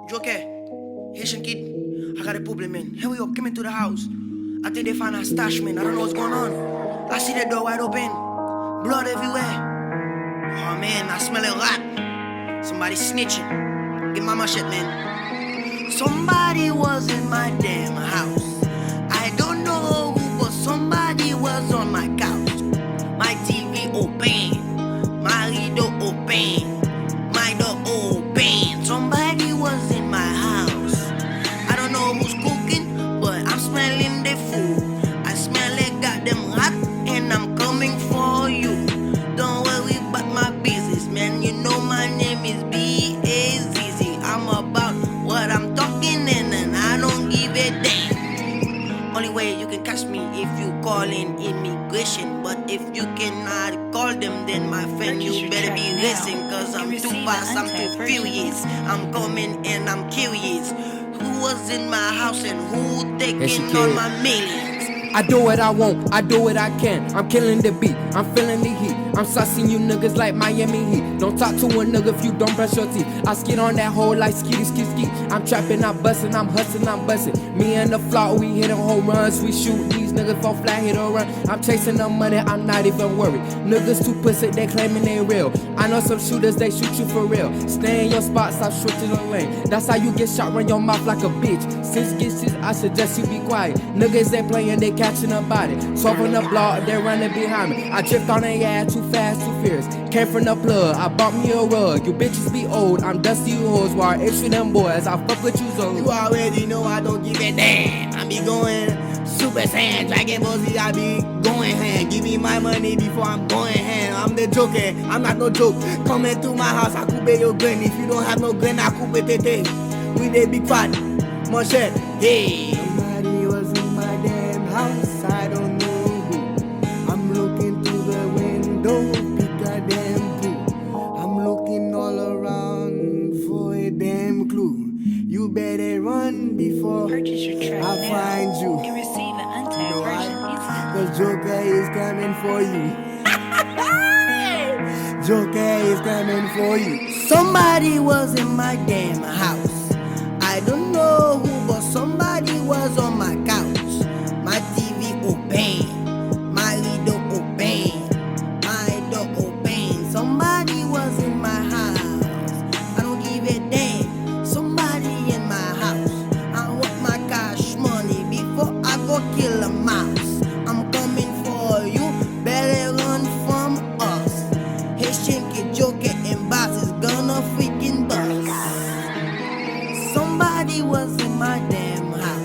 Joker, Haitian kid, I got a problem, man. Here we go, come into the house. I think they found a stash, man. I don't know what's going on. I see the door wide open, blood everywhere. Oh man, I smell a rat. Somebody snitching. Get my shit, man. Somebody was in my damn house. I don't know who, but somebody was on my couch. My TV open, my window open, my door open. Somebody was in my house. I don't know who's cooking, but I'm smelling the food. I smell like goddamn rat, and I'm coming for you. Don't worry about my business, man. You know my name is B-A-Z-Z. I'm about what I'm talking and I don't give a damn. Only way you can catch me if you call in immigration. But if you cannot call them, then my friend, you better be listening. Cause I'm too fast, I'm too furious. I'm coming and I'm curious. Who was in my house and who taking all my millions? I do what I want, I do what I can. I'm killing the beat, I'm feeling the heat. I'm saucing you niggas like Miami Heat. Don't talk to a nigga if you don't brush your teeth. I skid on that hole like skitty ski ski. I'm trapping, I'm busting, I'm hustling, I'm busting. Me and the flock, we hitting home runs. We shoot these niggas for flat hit or run. I'm chasing the money, I'm not even worried. Niggas too pussy, they claiming they real. I know some shooters, they shoot you for real. Stay in your spot, stop shooting the lane. That's how you get shot, run your mouth like a bitch. Since get shit, I suggest you be quiet. Niggas they playing, they catching a body. So from the block, they running behind me. I drift on their ass too fast, too fierce. Came from the plug, I bought me a rug. You bitches be old, I'm dusty you hoes. While it's for them boys, I fuck with you so. You already know I don't give a damn. I be going Super Saiyan, Dragon Ball Z, I be going hand. Give me my money before I'm going hand. I'm the Joker, I'm not no joke. Come into my house, I could pay your gun. If you don't have no gun, I could pay tete. We the big fat, Moshe, hey. Somebody was in my damn house, I don't know who. I'm looking through the window, pick a damn clue. I'm looking all around for a damn clue. You better run before Purchase your track I now find you. and receive an untapped version instantly. The Joker is coming for you. Joker is coming for you. Somebody was in my damn house. I don't know who, but somebody was on my couch. My TV open, my window open, my door open. Somebody was in my house. I don't give a damn. Somebody in my house. I want my cash money before I go kill a mouse. I'm coming for you. Better run from us. Haitian kid, Joker, and boss is gonna freaking bust. Somebody was in my damn house.